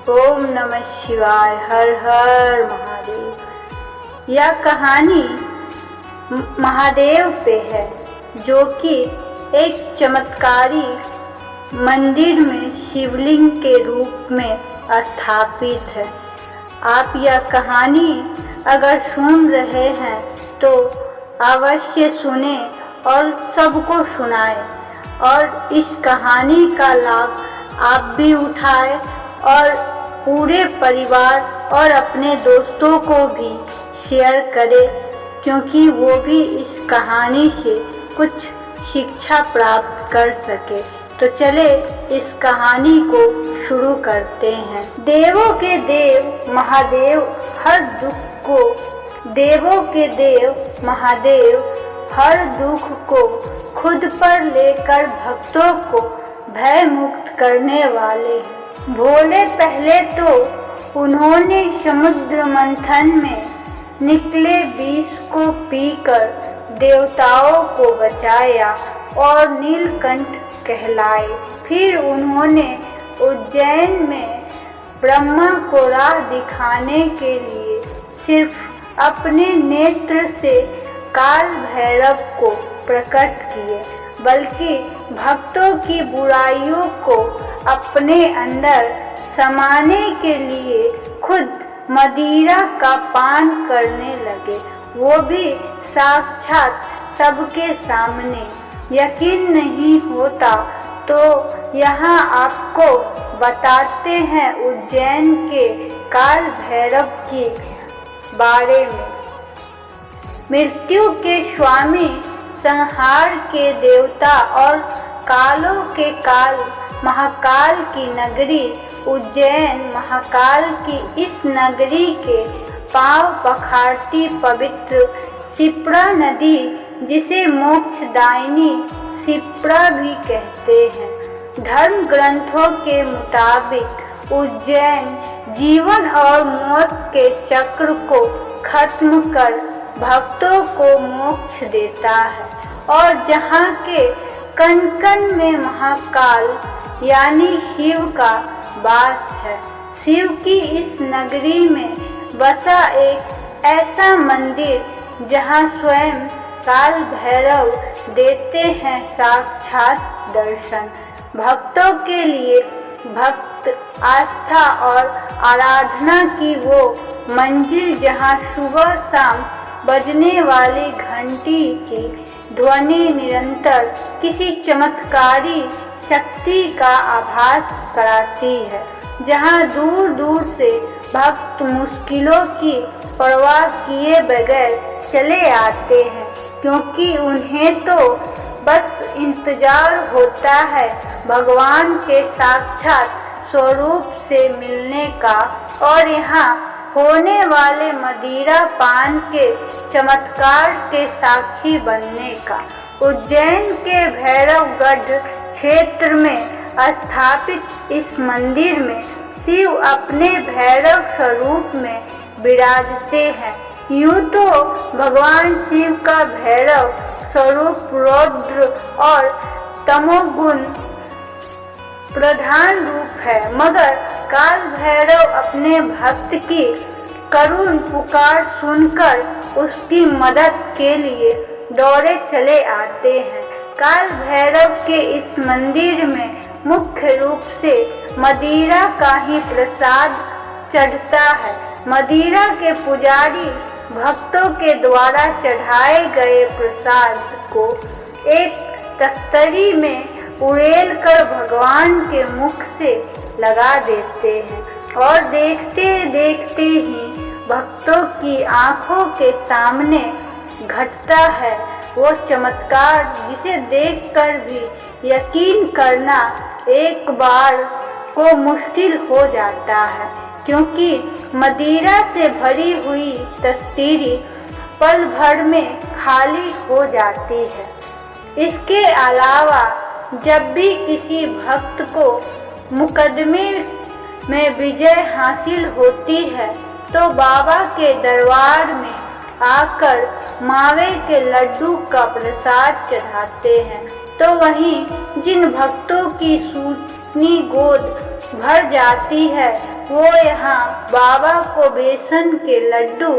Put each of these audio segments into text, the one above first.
ओम नमः शिवाय। हर हर महादेव। यह कहानी महादेव पे है, जो कि एक चमत्कारी मंदिर में शिवलिंग के रूप में स्थापित है। आप यह कहानी अगर सुन रहे हैं तो अवश्य सुने और सबको सुनाएं, और इस कहानी का लाभ आप भी उठाएं और पूरे परिवार और अपने दोस्तों को भी शेयर करें, क्योंकि वो भी इस कहानी से कुछ शिक्षा प्राप्त कर सके। तो चले इस कहानी को शुरू करते हैं। देवों के देव महादेव हर दुख को खुद पर लेकर भक्तों को भय मुक्त करने वाले हैं। भोले पहले तो उन्होंने समुद्र मंथन में निकले विष को पीकर देवताओं को बचाया और नीलकंठ कहलाए। फिर उन्होंने उज्जैन में ब्रह्मा को राह दिखाने के लिए सिर्फ अपने नेत्र से काल भैरव को प्रकट किए, बल्कि भक्तों की बुराइयों को अपने अंदर समाने के लिए खुद मदिरा का पान करने लगे, वो भी साक्षात सबके सामने। यकीन नहीं होता तो यहाँ आपको बताते हैं उज्जैन के काल भैरव के बारे में। मृत्यु के स्वामी, संहार के देवता और कालों के काल महाकाल की नगरी उज्जैन महाकाल की इस नगरी के पांव पखारती पवित्र शिप्रा नदी, जिसे मोक्षदायिनी शिप्रा भी कहते हैं। धर्म ग्रंथों के मुताबिक उज्जैन जीवन और मौत के चक्र को खत्म कर भक्तों को मोक्ष देता है, और जहाँ के कण कण में महाकाल यानी शिव का वास है। शिव की इस नगरी में बसा एक ऐसा मंदिर जहाँ स्वयं काल भैरव देते हैं साक्षात दर्शन। भक्तों के लिए भक्त आस्था और आराधना की वो मंजिल, जहाँ सुबह शाम बजने वाली घंटी की ध्वनि निरंतर किसी चमत्कारी शक्ति का आभास कराती है, जहाँ दूर दूर से भक्त मुश्किलों की परवाह किए बगैर चले आते हैं, क्योंकि उन्हें तो बस इंतजार होता है भगवान के साक्षात स्वरूप से मिलने का और यहाँ होने वाले मदिरा पान के चमत्कार के साक्षी बनने का। उज्जैन के भैरवगढ़ क्षेत्र में स्थापित इस मंदिर में शिव अपने भैरव स्वरूप में विराजते हैं। यूं तो भगवान शिव का भैरव स्वरूप रौद्र और तमोगुण प्रधान रूप है, मगर काल भैरव अपने भक्त की करुण पुकार सुनकर उसकी मदद के लिए दौड़े चले आते हैं। काल भैरव के इस मंदिर में मुख्य रूप से मदिरा का ही प्रसाद चढ़ता है। मदिरा के पुजारी भक्तों के द्वारा चढ़ाए गए प्रसाद को एक तस्तरी में उड़ेल कर भगवान के मुख से लगा देते हैं, और देखते देखते ही भक्तों की आंखों के सामने घटता है वो चमत्कार, जिसे देखकर भी यकीन करना एक बार को मुश्किल हो जाता है, क्योंकि मदिरा से भरी हुई तस्तरी पल भर में खाली हो जाती है। इसके अलावा जब भी किसी भक्त को मुकदमे में विजय हासिल होती है तो बाबा के दरबार में आकर मावे के लड्डू का प्रसाद चढ़ाते हैं। तो वहीं जिन भक्तों की सूनी गोद भर जाती है वो यहाँ बाबा को बेसन के लड्डू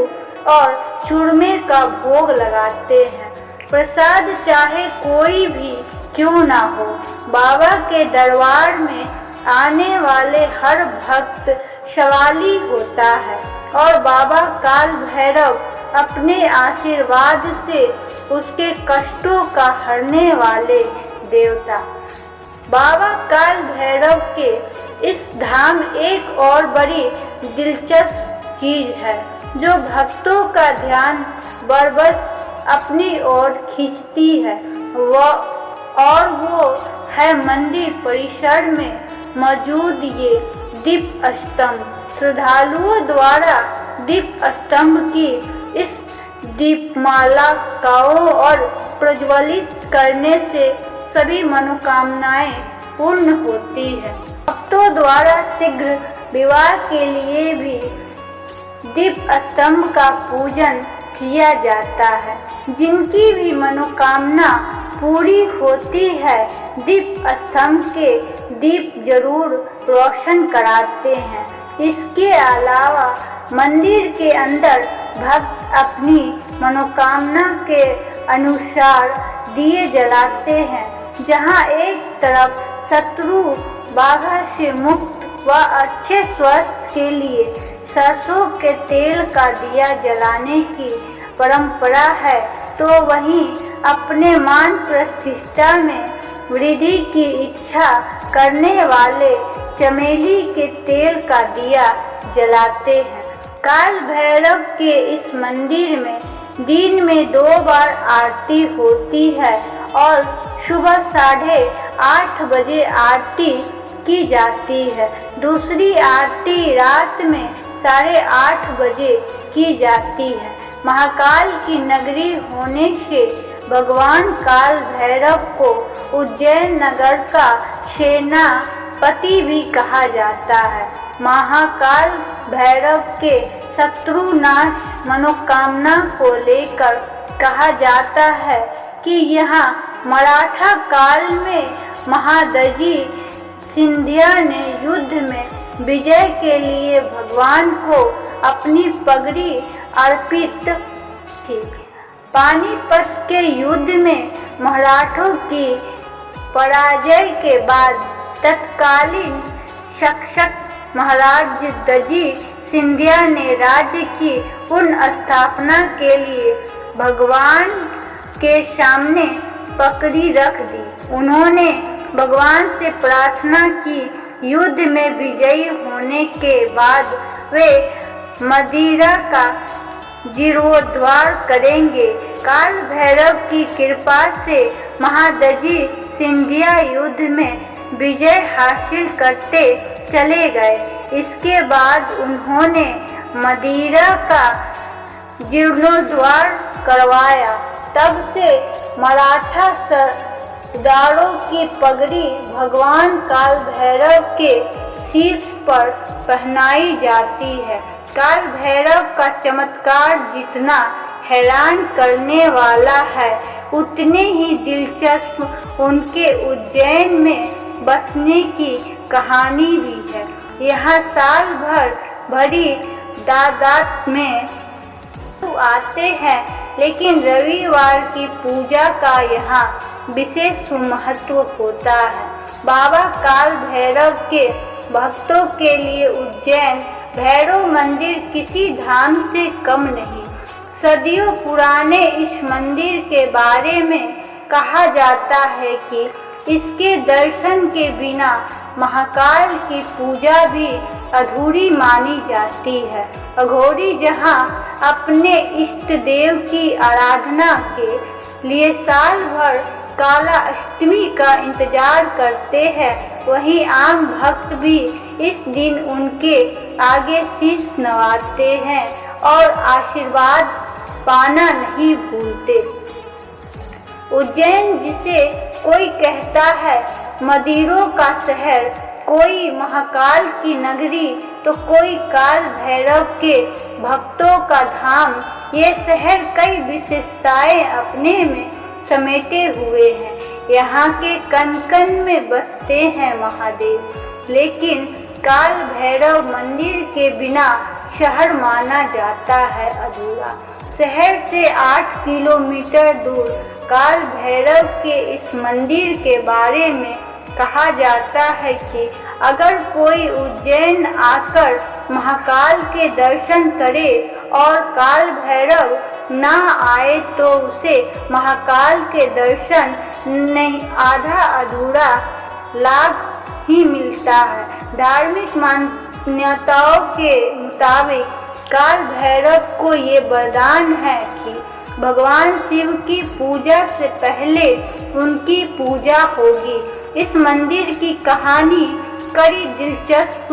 और चूरमे का भोग लगाते हैं। प्रसाद चाहे कोई भी क्यों ना हो, बाबा के दरबार में आने वाले हर भक्त सवाली होता है और बाबा काल भैरव अपने आशीर्वाद से उसके कष्टों का हरने वाले देवता। बाबा काल भैरव के इस धाम एक और बड़ी दिलचस्प चीज है जो भक्तों का ध्यान बरबस अपनी ओर खींचती है, वो है मंदिर परिसर में मौजूद ये दीप स्तंभ। श्रद्धालुओं द्वारा दीप स्तंभ की इस दीपमालाओं और प्रज्वलित करने से सभी मनोकामनाएं पूर्ण होती है। भक्तों द्वारा शीघ्र विवाह के लिए भी दीप स्तंभ का पूजन किया जाता है। जिनकी भी मनोकामना पूरी होती है, दीप स्तंभ के दीप जरूर रोशन कराते हैं। इसके अलावा मंदिर के अंदर भक्त अपनी मनोकामना के अनुसार दिए जलाते हैं। जहां एक तरफ शत्रु बाधा से मुक्त व अच्छे स्वास्थ्य के लिए सरसों के तेल का दिया जलाने की परंपरा है, तो वहीं अपने मान प्रतिष्ठा में वृद्धि की इच्छा करने वाले चमेली के तेल का दिया जलाते हैं। काल भैरव के इस मंदिर में दिन में 2 बार आरती होती है और सुबह 8:30 बजे आरती की जाती है। दूसरी आरती रात में 8:30 बजे की जाती है। महाकाल की नगरी होने से भगवान काल भैरव को उज्जैन नगर का सेनापति भी कहा जाता है। महाकाल भैरव के शत्रुनाश मनोकामना को लेकर कहा जाता है कि यहाँ मराठा काल में महादजी सिंधिया ने युद्ध में विजय के लिए भगवान को अपनी पगड़ी अर्पित की। पानीपत के युद्ध में मराठों की पराजय के बाद तत्कालीन शासक महाराज दजी सिंधिया ने राज्य की पुनर्स्थापना के लिए भगवान के सामने पगड़ी रख दी। उन्होंने भगवान से प्रार्थना की, युद्ध में विजयी होने के बाद वे मदिरा का जीर्णोद्धार करेंगे। काल भैरव की कृपा से महादजी सिंधिया युद्ध में विजय हासिल करते चले गए। इसके बाद उन्होंने मदिरा का जीर्णोद्धार करवाया। तब से मराठा सरदारों की पगड़ी भगवान काल भैरव के शीश पर पहनाई जाती है। काल भैरव का चमत्कार जितना हैरान करने वाला है, उतने ही दिलचस्प उनके उज्जैन में बसने की कहानी भी है। यहाँ साल भर भरी तादाद में आते हैं, लेकिन रविवार की पूजा का यहाँ विशेष महत्व होता है। बाबा काल भैरव के भक्तों के लिए उज्जैन भैरव मंदिर किसी धाम से कम नहीं। सदियों पुराने इस मंदिर के बारे में कहा जाता है कि इसके दर्शन के बिना महाकाल की पूजा भी अधूरी मानी जाती है। अघोरी जहां अपने इष्ट देव की आराधना के लिए साल भर काला अष्टमी का इंतजार करते हैं, वहीं आम भक्त भी इस दिन उनके आगे शीश नवाते हैं और आशीर्वाद पाना नहीं भूलते। उज्जैन जिसे कोई कहता है मंदिरों का शहर, कोई महाकाल की नगरी, तो कोई काल भैरव के भक्तों का धाम, ये शहर कई विशेषताएं अपने में समेटे हुए हैं। यहाँ के कण कण में बसते हैं महादेव, लेकिन काल भैरव मंदिर के बिना शहर माना जाता है अधूरा। शहर से 8 किलोमीटर दूर काल भैरव के इस मंदिर के बारे में कहा जाता है कि अगर कोई उज्जैन आकर महाकाल के दर्शन करे और काल भैरव ना आए तो उसे महाकाल के दर्शन नहीं, आधा अधूरा लाभ ही मिलता है। धार्मिक मान्यताओं के मुताबिक काल भैरव को ये वरदान है कि भगवान शिव की पूजा से पहले उनकी पूजा होगी। इस मंदिर की कहानी कड़ी दिलचस्प।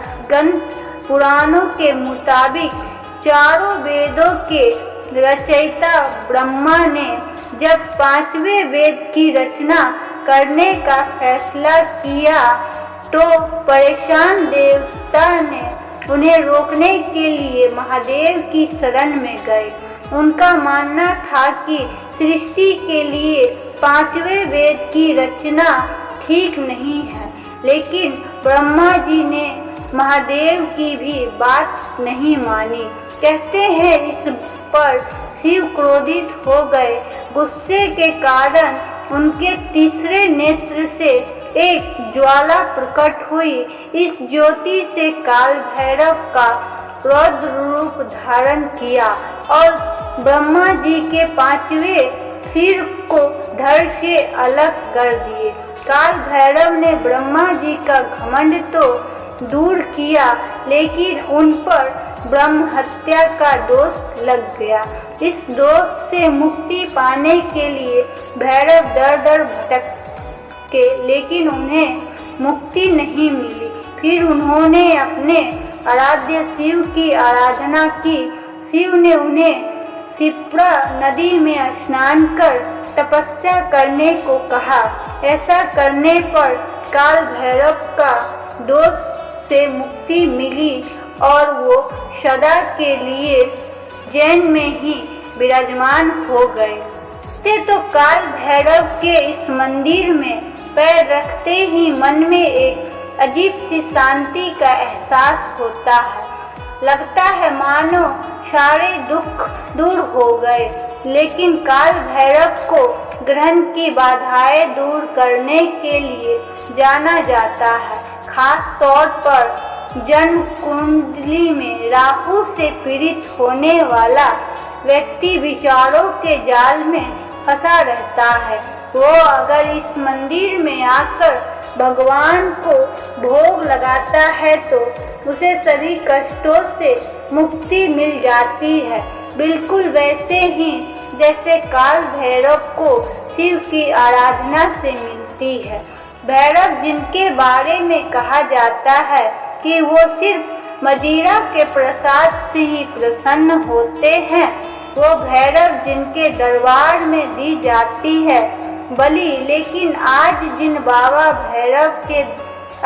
स्कंद पुराणों के मुताबिक चारों वेदों के रचयिता ब्रह्मा ने जब 5वें वेद की रचना करने का फैसला किया तो परेशान देवता ने उन्हें रोकने के लिए महादेव की शरण में गए। उनका मानना था कि सृष्टि के लिए 5वें वेद की रचना ठीक नहीं है, लेकिन ब्रह्मा जी ने महादेव की भी बात नहीं मानी। कहते हैं इस पर शिव क्रोधित हो गए। गुस्से के कारण उनके तीसरे नेत्र से एक ज्वाला प्रकट हुई। इस ज्योति से काल भैरव का रौद्र रूप धारण किया और ब्रह्मा जी के 5वें सिर को धड़ से अलग कर दिए। काल भैरव ने ब्रह्मा जी का घमंड तो दूर किया, लेकिन उन पर ब्रह्म हत्या का दोष लग गया। इस दोष से मुक्ति पाने के लिए भैरव दर दर भटके, लेकिन उन्हें मुक्ति नहीं मिली। फिर उन्होंने अपने आराध्य शिव की आराधना की। शिव ने उन्हें शिप्रा नदी में स्नान कर तपस्या करने को कहा। ऐसा करने पर काल भैरव का दोष से मुक्ति मिली और वो सदा के लिए जैन में ही विराजमान हो गए। तो काल भैरव के इस मंदिर में पैर रखते ही मन में एक अजीब सी शांति का एहसास होता है। लगता है मानो सारे दुख दूर हो गए। लेकिन काल भैरव को ग्रहण की बाधाएं दूर करने के लिए जाना जाता है। खास तौर पर जन्म कुंडली में राहु से पीड़ित होने वाला व्यक्ति विचारों के जाल में फंसा रहता है। वो अगर इस मंदिर में आकर भगवान को भोग लगाता है तो उसे सभी कष्टों से मुक्ति मिल जाती है, बिल्कुल वैसे ही जैसे काल भैरव को शिव की आराधना से मिलती है। भैरव जिनके बारे में कहा जाता है कि वो सिर्फ मदिरा के प्रसाद से ही प्रसन्न होते हैं, वो भैरव जिनके दरबार में दी जाती है बलि। लेकिन आज जिन बाबा भैरव के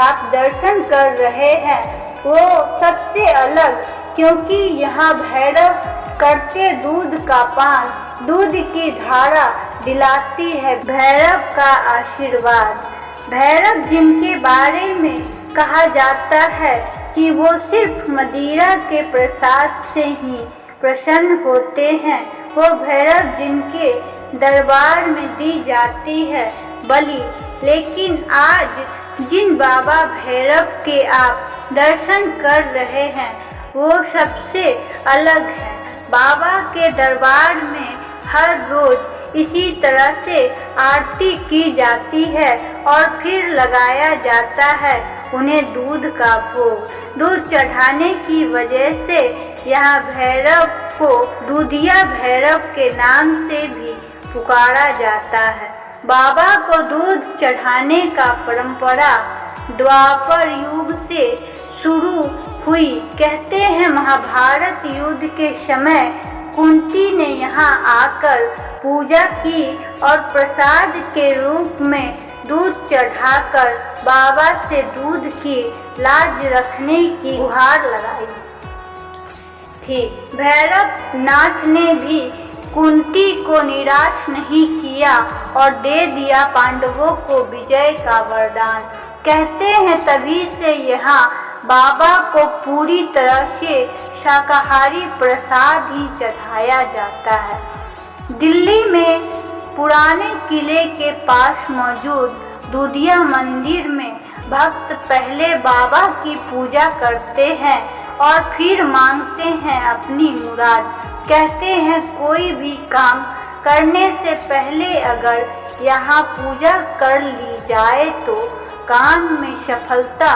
आप दर्शन कर रहे हैं वो सबसे अलग, क्योंकि यहाँ भैरव करते दूध का पान, दूध की धारा दिलाती है भैरव का आशीर्वाद। भैरव जिनके बारे में कहा जाता है कि वो सिर्फ मदिरा के प्रसाद से ही प्रसन्न होते हैं, वो भैरव जिनके दरबार में दी जाती है बलि। लेकिन आज जिन बाबा भैरव के आप दर्शन कर रहे हैं वो सबसे अलग है। बाबा के दरबार में हर रोज इसी तरह से आरती की जाती है और फिर लगाया जाता है उन्हें दूध का भोग। दूध चढ़ाने की वजह से यहाँ भैरव को दूधिया भैरव के नाम से भी पुकारा जाता है। बाबा को दूध चढ़ाने का परंपरा द्वापर युग से शुरू हुई। कहते हैं महाभारत युद्ध के समय कुंती ने यहाँ आकर पूजा की और प्रसाद के रूप में दूध चढ़ाकर बाबा से दूध की लाज रखने की गुहार लगाई थी। भैरव नाथ ने भी कुंती को निराश नहीं किया और दे दिया पांडवों को विजय का वरदान। कहते हैं तभी से यहाँ बाबा को पूरी तरह से शाकाहारी प्रसाद ही चढ़ाया जाता है। दिल्ली में पुराने किले के पास मौजूद दूधिया मंदिर में भक्त पहले बाबा की पूजा करते हैं और फिर मांगते हैं अपनी मुराद। कहते हैं कोई भी काम करने से पहले अगर यहाँ पूजा कर ली जाए तो काम में सफलता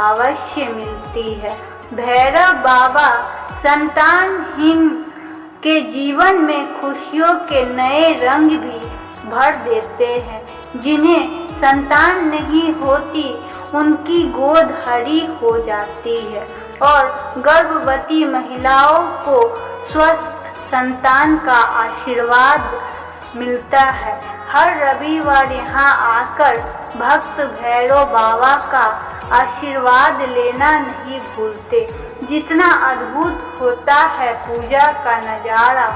अवश्य मिलती है। भैरव बाबा संतानहीन के जीवन में खुशियों के नए रंग भी भर देते हैं। जिन्हें संतान नहीं होती उनकी गोद हरी हो जाती है और गर्भवती महिलाओं को स्वस्थ संतान का आशीर्वाद मिलता है। हर रविवार यहाँ आकर भक्त भैरव बाबा का आशीर्वाद लेना नहीं भूलते। जितना अद्भुत होता है पूजा का नज़ारा,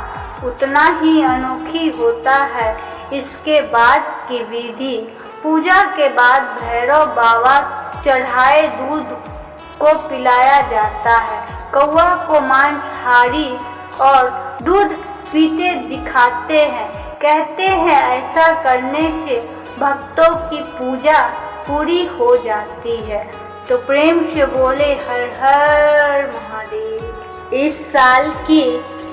उतना ही अनोखी होता है इसके बाद की विधि। पूजा के बाद भैरव बाबा चढ़ाए दूध को पिलाया जाता है। कौवा को मांसाहारी और दूध पीते दिखाते हैं। कहते हैं ऐसा करने से भक्तों की पूजा पूरी हो जाती है। तो प्रेम से बोले हर हर महादेव। इस साल की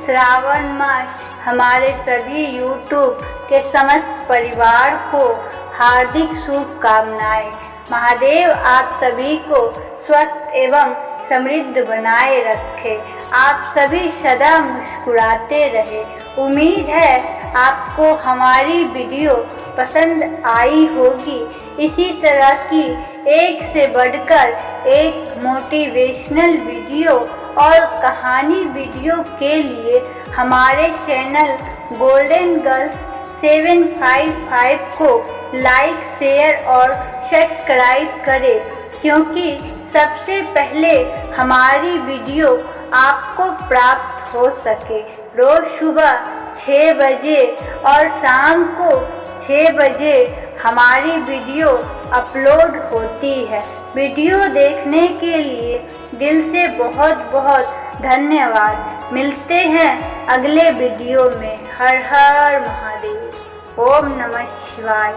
श्रावण मास हमारे सभी यूट्यूब के समस्त परिवार को हार्दिक शुभकामनाएं। महादेव आप सभी को स्वस्थ एवं समृद्ध बनाए रखे। आप सभी सदा मुस्कुराते रहे। उम्मीद है आपको हमारी वीडियो पसंद आई होगी। इसी तरह की एक से बढ़कर एक मोटिवेशनल वीडियो और कहानी वीडियो के लिए हमारे चैनल गोल्डन गर्ल्स 755 को लाइक, शेयर और सब्सक्राइब करें, क्योंकि सबसे पहले हमारी वीडियो आपको प्राप्त हो सके। रोज सुबह 6 बजे और शाम को 6 बजे हमारी वीडियो अपलोड होती है। वीडियो देखने के लिए दिल से बहुत बहुत धन्यवाद। मिलते हैं अगले वीडियो में। हर हर महादेव। ओम नमः शिवाय।